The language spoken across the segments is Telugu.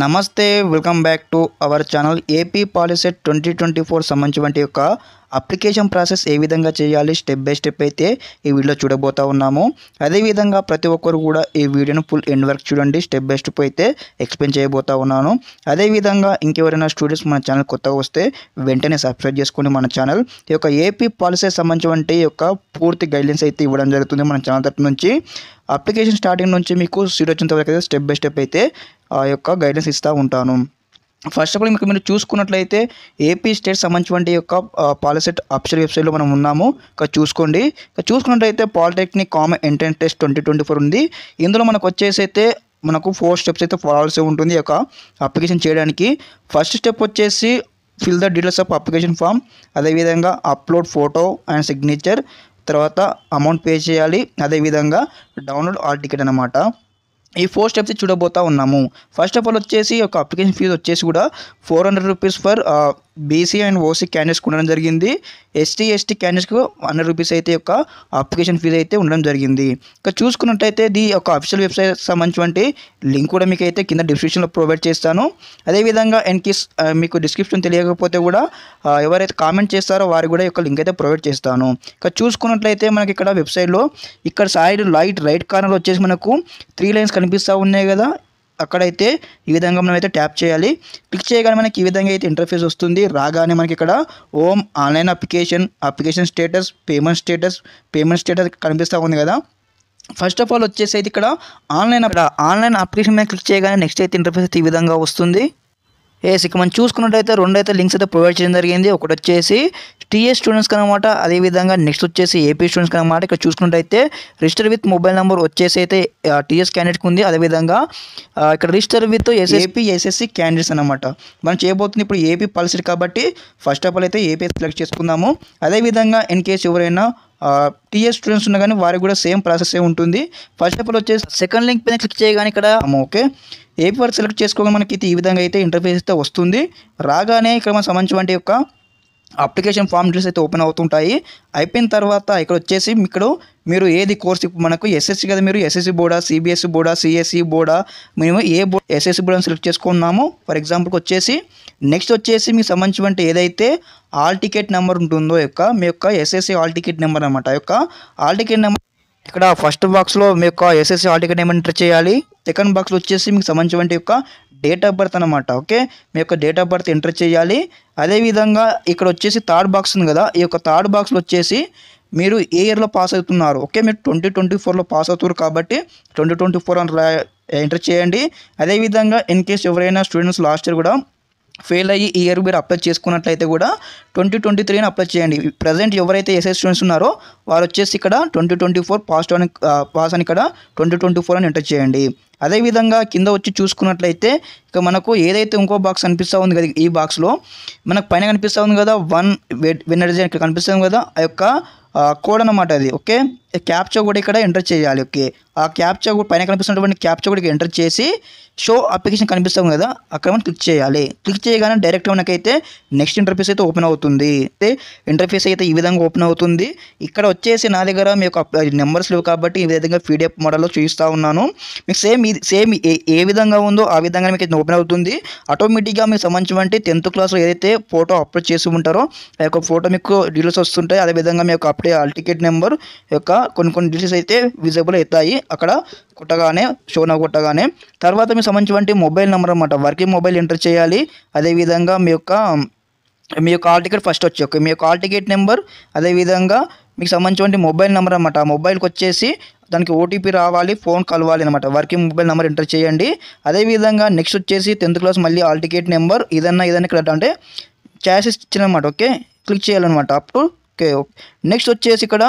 నమస్తే welcome back to our channel AP POLYCET 2024 సంబంధించిన యొక్క అప్లికేషన్ ప్రాసెస్ ఏ విధంగా చేయాలి స్టెప్ బై స్టెప్ అయితే ఈ వీడియోలో చూడబోతా ఉన్నాము. అదేవిధంగా ప్రతి ఒక్కరు కూడా ఈ వీడియోను ఫుల్ ఎండ్ వరకు చూడండి. స్టెప్ బై స్టెప్ అయితే ఎక్స్ప్లెయిన్ చేయబోతా ఉన్నాను. అదేవిధంగా ఇంకెవరైనా స్టూడెంట్స్ మన ఛానల్ కొత్తగా వస్తే వెంటనే సబ్స్క్రైబ్ చేసుకుని మన ఛానల్ ఈ యొక్క ఏపీ పాలిసెట్ సంబంధించిన యొక్క పూర్తి గైడ్లైన్స్ అయితే ఇవ్వడం జరుగుతుంది మన ఛానల్ తరపు నుంచి. అప్లికేషన్ స్టార్టింగ్ నుంచి మీకు సీట్ వచ్చేంత వరకు అయితే స్టెప్ బై స్టెప్ అయితే ఆ యొక్క గైడెన్స్ ఇస్తూ ఉంటాను. ఫస్ట్ ఆఫ్ ఆల్ మీరు చూసుకున్నట్లయితే ఏపీ స్టేట్ సంబంధించిన యొక్క పాలిసెట్ అఫీషియల్ వెబ్సైట్లో మనం ఉన్నాము. ఇక్కడ చూసుకోండి. ఇక్కడ చూసుకున్నట్లయితే పాలిటెక్నిక్ కామన్ ఎంట్రన్స్ టెస్ట్ 2024 ఉంది. ఇందులో మనకు వచ్చేసి అయితే మనకు 4 స్టెప్స్ అయితే ఫాలోవాల్సి ఉంటుంది ఈ యొక్క అప్లికేషన్ చేయడానికి. ఫస్ట్ స్టెప్ వచ్చేసి fill the details of application form, అదేవిధంగా అప్లోడ్ ఫోటో అండ్ సిగ్నేచర్, తర్వాత అమౌంట్ పే చేయాలి, అదేవిధంగా డౌన్లోడ్ ఆల్ టికెట్ అన్నమాట. ఈ 4 స్టెప్స్ చూడబోతా ఉన్నాము. ఫస్ట్ ఆఫ్ ఆల్ వచ్చేసి ఒక అప్లికేషన్ ఫీజు వచ్చేసి కూడా 400 rupees for BC and OC క్యాండిడేట్స్కి ఉండడం జరిగింది. ఎస్టీ క్యాండిడేట్స్కి 100 రూపీస్ అయితే యొక్క అప్లికేషన్ ఫీజు అయితే ఉండడం జరిగింది. ఇక చూసుకున్నట్టయితే ఇది ఒక అఫీషియల్ వెబ్సైట్ సంబంధించిన లింక్ కూడా మీకు అయితే కింద డిస్క్రిప్షన్లో ప్రొవైడ్ చేస్తాను. అదేవిధంగా ఇన్కేస్ మీకు డిస్క్రిప్షన్ తెలియకపోతే కూడా ఎవరైతే కామెంట్ చేస్తారో వారికి కూడా యొక్క లింక్ అయితే ప్రొవైడ్ చేస్తాను. ఇక చూసుకున్నట్లయితే మనకి ఇక్కడ వెబ్సైట్లో ఇక్కడ సైడ్ రైట్ కార్నర్లో వచ్చేసి మనకు 3 లైన్స్ కనిపిస్తూ ఉన్నాయి కదా, అక్కడైతే ఈ విధంగా మనం అయితే ట్యాప్ చేయాలి. క్లిక్ చేయగానే మనకి ఈ విధంగా అయితే ఇంటర్ఫేస్ వస్తుంది. రాగానే మనకి ఇక్కడ ohm online application status, payment status కనిపిస్తూ ఉంది కదా. ఫస్ట్ ఆఫ్ ఆల్ వచ్చేసి అయితే ఇక్కడ ఆన్లైన్ అప్లికేషన్ మీద క్లిక్ చేయగానే నెక్స్ట్ అయితే ఇంటర్ఫేస్ అయితే ఈ విధంగా వస్తుంది. ఇక మనం చూసుకున్నట్టయితే 2 అయితే లింక్స్ అయితే ప్రొవైడ్ చేయడం జరిగింది. ఒకటి వచ్చేసి టీఎస్ స్టూడెంట్స్కి అనమాట, అదేవిధంగా నెక్స్ట్ వచ్చేసి ఏపీ స్టూడెంట్స్కి అనమాట. ఇక్కడ చూసుకున్నట్టయితే రిజిస్టర్ విత్ మొబైల్ నెంబర్ వచ్చేసి అయితే టీఎస్ క్యాండిడేట్కి ఉంది. అదేవిధంగా ఇక్కడ register with AP SSC candidates అనమాట. మనం చేయబోతుంది ఇప్పుడు ఏపీ పాలిసెట్ కాబట్టి ఫస్ట్ ఆఫ్ ఆల్ అయితే ఏపీ సెలెక్ట్ చేసుకుందాము. అదేవిధంగా ఇన్ కేసు ఎవరైనా టీఎస్ స్టూడెంట్స్ ఉన్నా కానీ వారికి కూడా సేమ్ ప్రాసెస్ ఉంటుంది. ఫస్ట్ ఆఫ్ ఆల్ వచ్చేసి సెకండ్ లింక్ పైన క్లిక్ చేయగానే ఇక్కడ ఓకే ఏపీ వరకు సెలెక్ట్ చేసుకోగానే మనకి ఈ విధంగా అయితే ఇంటర్ఫేస్ అయితే వస్తుంది. రాగానే ఇక్కడ మన సంబంధించిన యొక్క అప్లికేషన్ ఫామ్ డీటెయిల్స్ అయితే ఓపెన్ అవుతుంటాయి. అయిపోయిన తర్వాత ఇక్కడ వచ్చేసి మీరు ఏది కోర్స్ ఇప్పుడు మనకు ఎస్ఎస్సి కదా, మీరు ఎస్ఎస్సి బోర్డా, సిబిఎస్ఈ బోర్డా, సిఎస్ఈ బోర్డా, మేము ఏ బోర్డ్ ఎస్ఎస్సి బోర్డ్ సెలెక్ట్ చేసుకున్నాము. ఫర్ ఎగ్జాంపుల్కి వచ్చేసి నెక్స్ట్ వచ్చేసి మీకు సంబంధించిన ఏదైతే ఆల్ టికెట్ నెంబర్ ఉంటుందో మీ యొక్క ఎస్ఎస్సి ఆల్ టికెట్ నెంబర్ అనమాట. యొక్క ఆల్ టికెట్ నెంబర్ ఇక్కడ ఫస్ట్ బాక్స్లో మీ యొక్క SSC all ticket number enter చేయాలి. సెకండ్ బాక్స్లో వచ్చేసి మీకు సంబంధించిన యొక్క డేట్ ఆఫ్ బర్త్ అనమాట. ఓకే, మీ యొక్క డేట్ ఆఫ్ బర్త్ ఎంటర్ చేయాలి. అదేవిధంగా ఇక్కడ వచ్చేసి థర్డ్ బాక్స్ ఉంది కదా, ఈ యొక్క థర్డ్ బాక్స్లో వచ్చేసి మీరు ఏ ఇయర్లో పాస్ అవుతున్నారు. ఓకే, మీరు 2024లో పాస్ అవుతారు కాబట్టి 2024 అని ఎంటర్ చేయండి. అదేవిధంగా ఇన్ కేస్ ఎవరైనా స్టూడెంట్స్ లాస్ట్ ఇయర్ కూడా ఫెయిల్ అయ్యి ఈ ఇయర్ మీరు అప్లై చేసుకున్నట్లయితే కూడా 2023 అని అప్లై చేయండి. ప్రజెంట్ ఎవరైతే ఎస్ఎస్ స్టూడెంట్స్ ఉన్నారో వారు వచ్చేసి ఇక్కడ 2024 పాస్ అని ఇక్కడ 2024 అని ఎంటర్ చేయండి. అదేవిధంగా కింద వచ్చి చూసుకున్నట్లయితే ఇక మనకు ఏదైతే ఇంకో బాక్స్ కనిపిస్తూ ఉంది కదా, ఈ బాక్స్లో మనకు పైన కనిపిస్తూ ఉంది కదా 1 వెనర్జీ ఇక్కడ కనిపిస్తుంది కదా, ఆ యొక్క కోడ్ అనమాట అది. ఓకే, క్యాప్చా కూడా ఇక్కడ ఎంటర్ చేయాలి. ఓకే, ఆ క్యాప్చా కూడా పైన కనిపిస్తున్నటువంటి క్యాప్చా కూడా ఎంటర్ చేసి షో అప్లికేషన్ కనిపిస్తాం కదా, అక్కడ మనం క్లిక్ చేయాలి. క్లిక్ చేయగానే డైరెక్ట్గా మనకైతే నెక్స్ట్ ఇంటర్ఫేస్ అయితే ఓపెన్ అవుతుంది. ఇంటర్ఫేస్ అయితే ఈ విధంగా ఓపెన్ అవుతుంది. ఇక్కడ వచ్చేసి నా దగ్గర మీ యొక్క నెంబర్స్ లేవు కాబట్టి ఈ విధంగా పీడిఎఫ్ మోడల్లో చూపిస్తూ ఉన్నాను. మీకు సేమ్ ఏ విధంగా ఉందో ఆ విధంగా మీకు ఓపెన్ అవుతుంది. ఆటోమేటిక్గా మీకు సంబంధించిన 10th క్లాస్లో ఏదైతే ఫోటో అప్లోడ్ చేసి ఉంటారో ఆ యొక్క ఫోటో మీకు డీటెయిల్స్ వస్తుంటాయి. అదేవిధంగా మీ యొక్క ఆల్ టికెట్ నెంబర్ యొక్క కొన్ని డీటెయిల్స్ అయితే విజిబుల్ అవుతాయి అక్కడ కొట్టగానే, షోనా కొట్టగానే. తర్వాత మీకు సంబంధించిన మొబైల్ నెంబర్ అన్నమాట, వర్కింగ్ మొబైల్ ఎంటర్ చేయాలి. అదేవిధంగా మీ యొక్క ఆల్ టికెట్ ఫస్ట్ వచ్చి మీ యొక్క ఆల్ టికెట్ నెంబర్, అదేవిధంగా మీకు సంబంధించిన మొబైల్ నెంబర్ అన్నమాట. ఆ మొబైల్కి వచ్చేసి దానికి ఓటీపీ రావాలి, ఫోన్ కలవాలి అనమాట. వర్కింగ్ మొబైల్ నెంబర్ ఎంటర్ చేయండి. అదేవిధంగా నెక్స్ట్ వచ్చేసి 10th క్లాస్ మళ్ళీ ఆల్ టికెట్ నెంబర్ ఇదన్నా ఇక్కడ అంటే చాయిసెస్ ఇచ్చినమాట. ఓకే, క్లిక్ చేయాలన్నమాట. అప్పుడు ఓకే, నెక్స్ట్ వచ్చేసి ఇక్కడ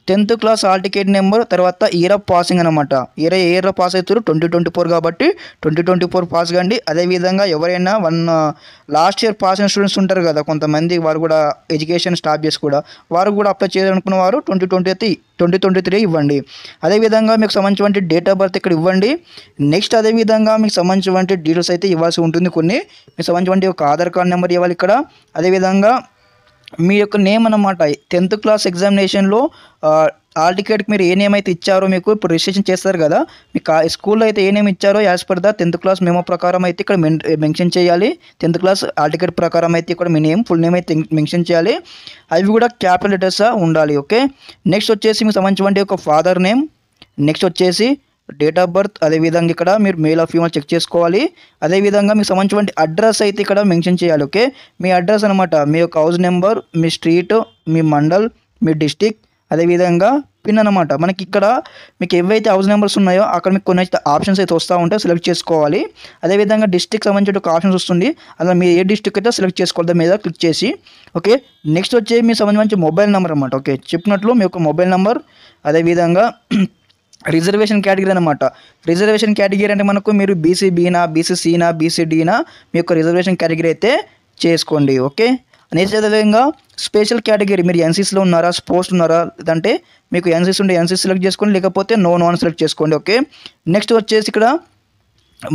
10th class all ticket number, తర్వాత ఇయర్ ఆఫ్ పాసింగ్ అనమాట. ఇయర్లో పాస్ అవుతారు 2024 కాబట్టి 2024 పాస్ కండి. అదేవిధంగా ఎవరైనా లాస్ట్ ఇయర్ పాస్ అయిన స్టూడెంట్స్ ఉంటారు కదా కొంతమంది, వారు కూడా ఎడ్యుకేషన్ స్టాప్ చేసి కూడా వారు కూడా అప్లై చేయాలనుకున్న వారు 2023 ఇవ్వండి. అదేవిధంగా మీకు సంబంధించిన డేట్ ఆఫ్ బర్త్ ఇక్కడ ఇవ్వండి. నెక్స్ట్ అదేవిధంగా మీకు సంబంధించిన డీటెయిల్స్ అయితే ఇవ్వాల్సి ఉంటుంది. కొన్ని మీకు సంబంధించిన ఒక ఆధార్ కార్డ్ నెంబర్ ఇవ్వాలి ఇక్కడ. అదేవిధంగా మీ యొక్క నేమ్ అన్నమాట. 10th క్లాస్ ఎగ్జామినేషన్లో హాల్ టికెట్కి మీరు ఏ నేమ్ అయితే ఇచ్చారో మీకు ఇప్పుడు రిజిస్ట్రేషన్ చేస్తారు కదా, మీకు స్కూల్లో అయితే ఏ నేమ్ ఇచ్చారో as per the 10th class memo ప్రకారం అయితే ఇక్కడ మెన్షన్ చేయాలి. 10th క్లాస్ హాల్ టికెట్ ప్రకారం అయితే ఇక్కడ మీ నేమ్ ఫుల్ నేమ్ అయితే మెన్షన్ చేయాలి. అవి కూడా క్యాపిటల్ లెటర్స్ ఉండాలి. ఓకే, నెక్స్ట్ వచ్చేసి మీకు సంబంధించిన ఒక ఫాదర్ నేమ్, నెక్స్ట్ వచ్చేసి డేట్ ఆఫ్ బర్త్, అదేవిధంగా ఇక్కడ మీరు మేల్ ఆఫ్ ఫీమేల్ చెక్ చేసుకోవాలి. అదేవిధంగా మీకు సంబంధించిన అడ్రస్ అయితే ఇక్కడ మెన్షన్ చేయాలి. ఓకే, మీ అడ్రస్ అనమాట, మీ యొక్క హౌస్ నెంబర్, మీ స్ట్రీట్, మీ మండల్, మీ డిస్టిక్, అదేవిధంగా పిన్ అనమాట. మనకి ఇక్కడ మీకు ఏవైతే హౌస్ నెంబర్స్ ఉన్నాయో అక్కడ మీకు కొన్ని ఆప్షన్స్ అయితే వస్తూ ఉంటాయి, సెలెక్ట్ చేసుకోవాలి. అదేవిధంగా డిస్టిక్ సంబంధించిన ఒక ఆప్షన్స్ వస్తుంది, అలా మీరు ఏ డిస్టిక్ అయితే సెలెక్ట్ చేసుకోవాలి దాని మీద క్లిక్ చేసి. ఓకే, నెక్స్ట్ వచ్చి మీ సంబంధించిన మొబైల్ నెంబర్ అనమాట. ఓకే, చెప్పినట్లు మీ యొక్క మొబైల్ నెంబర్, అదేవిధంగా రిజర్వేషన్ కేటగిరీ అనమాట. రిజర్వేషన్ కేటగిరీ అంటే మనకు మీరు బీసీబీనా, బీసీసీనా, బీసీడీనా మీ యొక్క రిజర్వేషన్ కేటగిరీ అయితే చేసుకోండి. ఓకే, నెక్స్ట్ అదేవిధంగా స్పెషల్ కేటగిరీ, మీరు ఎన్సీసీలో ఉన్నారా, స్పోర్ట్స్ ఉన్నారా, లేదంటే మీకు ఎన్సీసీ ఉంటే ఎన్సీసీ సెలెక్ట్ చేసుకోండి, లేకపోతే నాన్ సెలెక్ట్ చేసుకోండి. ఓకే, నెక్స్ట్ వచ్చేసి ఇక్కడ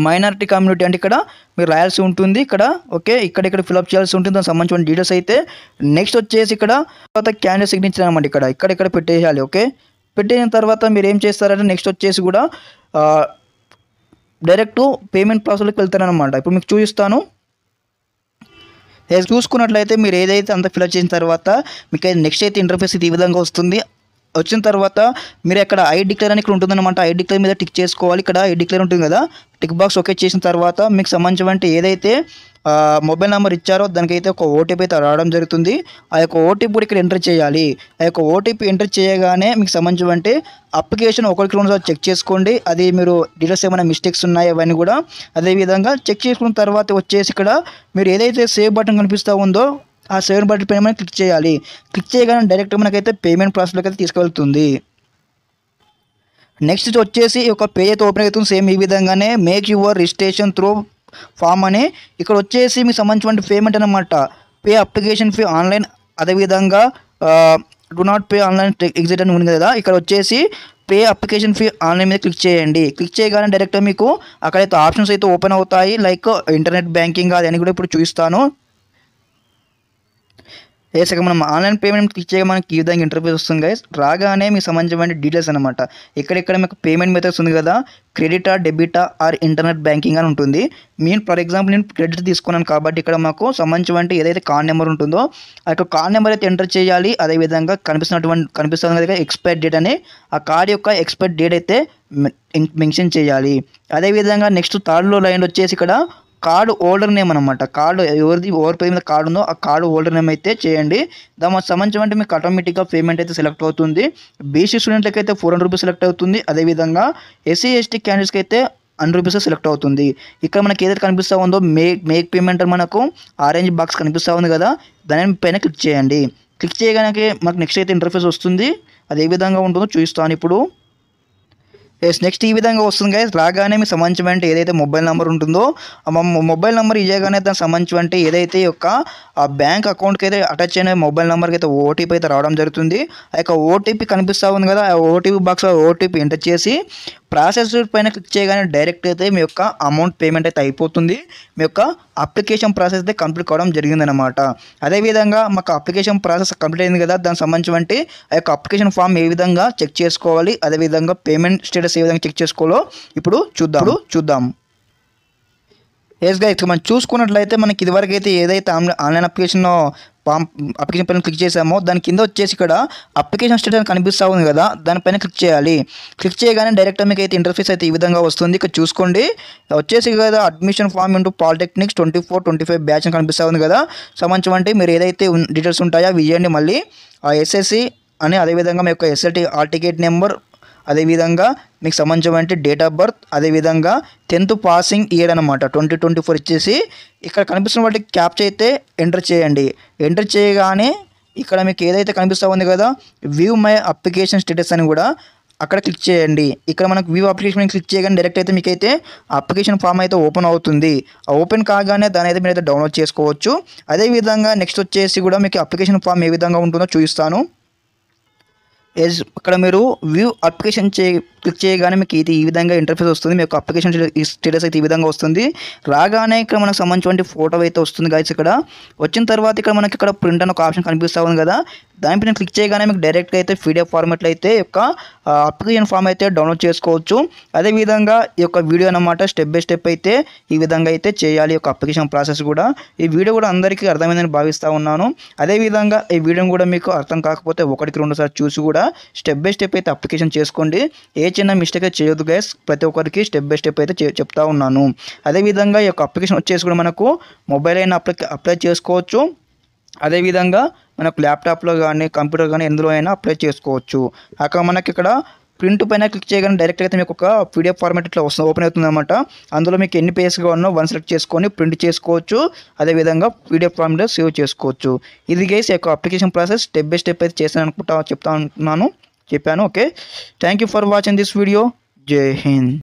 మైనారిటీ కమ్యూనిటీ అంటే ఇక్కడ మీరు రాయాల్సి ఉంటుంది ఇక్కడ. ఓకే, ఇక్కడ ఫిల్అప్ చేయాల్సి ఉంటుంది, దానికి సంబంధించిన డీటెయిల్స్ అయితే. నెక్స్ట్ వచ్చేసి ఇక్కడ తర్వాత క్యాండిడేట్ సిగ్నేచర్ అనమాట, ఇక్కడ పెట్టేయాలి. ఓకే, పెట్టిన తర్వాత మీరు ఏం చేస్తారంటే నెక్స్ట్ వచ్చేసి కూడా డైరెక్ట్ పేమెంట్ ప్రాసెస్లోకి వెళ్తారనమాట. ఇప్పుడు మీకు చూపిస్తాను. చూసుకున్నట్లయితే మీరు ఏదైతే అంత ఫిల్అప్ చేసిన తర్వాత మీకు నెక్స్ట్ అయితే ఇంటర్ఫేస్ ఈ విధంగా వస్తుంది. వచ్చిన తర్వాత మీరు అక్కడ ఐ డిక్లేర్ అని ఇక్కడ ఉంటుందన్నమాట. ఐ డిక్లేర్ మీద టిక్ చేసుకోవాలి. ఇక్కడ ఐ డిక్లేర్ ఉంటుంది కదా, టిక్ బాక్స్ ఓకే చేసిన తర్వాత మీకు సంబంధించిన ఏదైతే మొబైల్ నెంబర్ ఇచ్చారో దానికైతే ఒక ఓటీపీ అయితే రావడం జరుగుతుంది. ఆ యొక్క ఓటీపీ కూడా ఇక్కడ ఎంటర్ చేయాలి. ఆ యొక్క ఓటీపీ ఎంటర్ చేయగానే మీకు సంబంధించిన అప్లికేషన్ ఒకరికి రెండు చెక్ చేసుకోండి. అది మీరు డీటెయిల్స్ ఏమైనా మిస్టేక్స్ ఉన్నాయో అవన్నీ కూడా అదేవిధంగా చెక్ చేసుకున్న తర్వాత వచ్చేసి ఇక్కడ మీరు ఏదైతే సేవ్ బటన్ కనిపిస్తూ ఉందో ఆ సేవ్ బటన్ పైన మనం క్లిక్ చేయాలి. క్లిక్ చేయగానే డైరెక్ట్ మనకైతే పేమెంట్ ప్రాసెస్లోకి అయితే తీసుకెళ్తుంది. నెక్స్ట్ వచ్చేసి ఒక పేజ్ అయితే ఓపెన్ అవుతుంది. సేమ్ ఈ విధంగానే make your registration through form అని ఇక్కడ వచ్చేసి మీకు సంబంధించిన పేమెంట్ అనమాట. పే అప్లికేషన్ ఫీ ఆన్లైన్, అదేవిధంగా do not pay online exit అని ఉంది కదా, ఇక్కడ వచ్చేసి పే అప్లికేషన్ ఫీ ఆన్లైన్ మీద క్లిక్ చేయండి. క్లిక్ చేయగానే డైరెక్ట్ మీకు అక్కడైతే ఆప్షన్స్ అయితే ఓపెన్ అవుతాయి, లైక్ ఇంటర్నెట్ బ్యాంకింగ్ అది అని కూడా ఇప్పుడు చూపిస్తాను. వేసాక మనం ఆన్లైన్ పేమెంట్ క్లిక్ చేయగా మనకి ఈ విధంగా ఇంటర్ఫేస్ వస్తుంది గైస్. రాగానే మీకు సంబంధించిన డీటెయిల్స్ అనమాట. ఇక్కడ మీకు పేమెంట్ మెథడ్స్ ఉంది కదా, క్రెడిటా, డెబిటా ఆర్ ఇంటర్నెట్ బ్యాంకింగ్ అని ఉంటుంది. ఫర్ ఎగ్జాంపుల్ నేను క్రెడిట్ తీసుకున్నాను కాబట్టి ఇక్కడ మాకు సంబంధించిన ఏదైతే కార్డ్ నెంబర్ ఉంటుందో ఆ యొక్క కార్డ్ నెంబర్ అయితే ఎంటర్ చేయాలి. అదేవిధంగా కనిపిస్తుంది కదా ఎక్స్పైర్ డేట్ అని, ఆ కార్డ్ యొక్క ఎక్స్పైర్ డేట్ అయితే మెన్షన్ చేయాలి. అదేవిధంగా నెక్స్ట్ థర్డ్లో లైన్ వచ్చేసి ఇక్కడ కార్డు హోల్డర్ నేమ్ అనమాట. కార్డు ఎవరి పేరు మీద కార్డు ఉందో ఆ కార్డు హోల్డర్ నేమ్ అయితే చేయండి. దానికి సంబంధించి మీకు ఆటోమేటిక్గా పేమెంట్ అయితే సెలెక్ట్ అవుతుంది. బీసీ స్టూడెంట్లకి అయితే 400 రూపీస్ సెలెక్ట్ అవుతుంది. అదేవిధంగా ఎస్సీ ఎస్టీ క్యాండిడేట్స్కి అయితే 100 రూపీస్ సెలెక్ట్ అవుతుంది. ఇక్కడ మనకి ఏదైతే కనిపిస్తూ ఉందో మేక్ పేమెంట్ మనకు ఆరెంజ్ బాక్స్ కనిపిస్తూ ఉంది కదా, దాని పైన క్లిక్ చేయండి. క్లిక్ చేయగానే మనకు నెక్స్ట్ అయితే ఇంటర్ఫేస్ వస్తుంది. అది ఏ విధంగా ఉంటుందో చూపిస్తాను ఇప్పుడు. నెక్స్ట్ ఈ విధంగా వస్తుంది గైస్. రాగానే మీకు సంబంధించిన ఏదైతే మొబైల్ నెంబర్ ఉంటుందో ఆ మొబైల్ నెంబర్ ఇవ్వగానే దానికి సంబంధించిన ఏదైతే యొక్క ఆ బ్యాంక్ అకౌంట్కి అయితే అటాచ్ అయిన మొబైల్ నెంబర్కి అయితే ఓటీపీ అయితే రావడం జరుగుతుంది. ఆ యొక్క ఓటీపీ కనిపిస్తూ ఉంది కదా, ఆ ఓటీపీ బాక్స్ ఓటీపీ ఎంటర్ చేసి ప్రాసెస్ పైన క్లిక్ చేయగానే డైరెక్ట్ అయితే మీ యొక్క అమౌంట్ పేమెంట్ అయితే అయిపోతుంది. మీ యొక్క అప్లికేషన్ ప్రాసెస్ అయితే కంప్లీట్ కావడం జరిగిందనమాట. అదేవిధంగా మాకు అప్లికేషన్ ప్రాసెస్ కంప్లీట్ అయింది కదా, దానికి సంబంధించి ఆ యొక్క అప్లికేషన్ ఫామ్ ఏ విధంగా చెక్ చేసుకోవాలి, అదేవిధంగా పేమెంట్ స్టేటస్ ఏ విధంగా చెక్ చేసుకోవాలో ఇప్పుడు చూద్దాం. ఎస్ గైస్, మనం చూసుకున్నట్లయితే మనకి ఇదివరకు అయితే ఏదైతే ఆన్లైన్ అప్లికేషన్ పైన క్లిక్ చేసామో దాని కింద వచ్చేసి ఇక్కడ అప్లికేషన్ స్టేటస్ కనిపిస్తూ ఉంది కదా, దానిపైన క్లిక్ చేయాలి. క్లిక్ చేయగానే డైరెక్ట్ మీకు అయితే ఇంటర్ఫేస్ అయితే ఈ విధంగా వస్తుంది. ఇక్కడ చూసుకోండి వచ్చేసి కదా admission form into polytechnics 24-25 batch అని కనిపిస్తూ ఉంది కదా. సంబంధించి మీరు ఏదైతే డీటెయిల్స్ ఉంటాయో అవి ఇవ్వండి. మళ్ళీ ఆ ఎస్ఎస్సి అని, అదేవిధంగా మీ యొక్క ఎస్ఎల్టీ హాల్ టికెట్ నెంబర్, అదేవిధంగా మీకు సంబంధించిన డేట్ ఆఫ్ బర్త్, అదేవిధంగా 10th పాసింగ్ ఇయర్ అనమాట 2024 ఇచ్చేసి ఇక్కడ కనిపిస్తున్న వాటికి క్యాప్చర్ అయితే ఎంటర్ చేయండి. ఎంటర్ చేయగానే ఇక్కడ మీకు ఏదైతే కనిపిస్తూ ఉంది కదా వ్యూ మై అప్లికేషన్ స్టేటస్ అని కూడా అక్కడ క్లిక్ చేయండి. ఇక్కడ మనకు వ్యూ అప్లికేషన్ క్లిక్ చేయగానే డైరెక్ట్ అయితే మీకైతే అప్లికేషన్ ఫామ్ అయితే ఓపెన్ అవుతుంది. ఆ ఓపెన్ కాగానే దాని అయితే మీరైతే డౌన్లోడ్ చేసుకోవచ్చు. అదేవిధంగా నెక్స్ట్ వచ్చేసి కూడా మీకు అప్లికేషన్ ఫామ్ ఏ విధంగా ఉంటుందో చూపిస్తాను. ఇక్కడ మీరు వ్యూ అప్లికేషన్ క్లిక్ చేయగానే మీకు ఇది ఈ విధంగా ఇంటర్ఫేస్ వస్తుంది. మీకు అప్లికేషన్ స్టేటస్ అయితే ఈ విధంగా వస్తుంది. రాగానే ఇక్కడ మనకు సంబంధించిన ఫోటో అయితే వస్తుంది గైస్. ఇక్కడ వచ్చిన తర్వాత ఇక్కడ మనకి ఇక్కడ ప్రింట్ అని ఒక ఆప్షన్ కనిపిస్తూ ఉంది కదా, దానిపైన క్లిక్ చేయగానే మీకు డైరెక్ట్గా అయితే పీడిఎఫ్ ఫార్మాట్లో అయితే యొక్క అప్లికేషన్ ఫామ్ అయితే డౌన్లోడ్ చేసుకోవచ్చు. అదేవిధంగా ఈ యొక్క వీడియో అన్నమాట స్టెప్ బై స్టెప్ అయితే ఈ విధంగా అయితే చేయాలి యొక్క అప్లికేషన్ ప్రాసెస్ కూడా. ఈ వీడియో కూడా అందరికీ అర్థమైందని భావిస్తూ ఉన్నాను. అదేవిధంగా ఈ వీడియోని కూడా మీకు అర్థం కాకపోతే 1-2 సార్లు చూసి కూడా స్టెప్ బై స్టెప్ అయితే అప్లికేషన్ చేసుకోండి. ఏ చిన్న మిస్టేక్ అయితే చేయొద్దు గైస్, ప్రతి ఒక్కరికి స్టెప్ బై స్టెప్ అయితే చెప్తా ఉన్నాను. అదేవిధంగా ఈ యొక్క అప్లికేషన్ వచ్చేసి కూడా మనకు మొబైల్ అయినా అప్లై చేసుకోవచ్చు. అదేవిధంగా మనకు ల్యాప్టాప్లో కానీ కంప్యూటర్ కానీ ఎందులో అయినా అప్లై చేసుకోవచ్చు. అక్కడ మనకి ఇక్కడ ప్రింట్ పైన క్లిక్ చేయగానే డైరెక్ట్గా అయితే మీకు ఒక పీడిఎఫ్ ఫార్మాట్ ఇట్లా ఓపెన్ అవుతుంది అనమాట. అందులో మీకు ఎన్ని పేజెస్ కావాలో 1 సెలెక్ట్ చేసుకొని ప్రింట్ చేసుకోవచ్చు. అదేవిధంగా పీడిఎఫ్ ఫార్మాట్లో సేవ్ చేసుకోవచ్చు. ఇది గైస్ యొక్క application process step by step అయితే చేస్తాను చెప్పాను. Okay, thank you for watching this video. జై హింద్.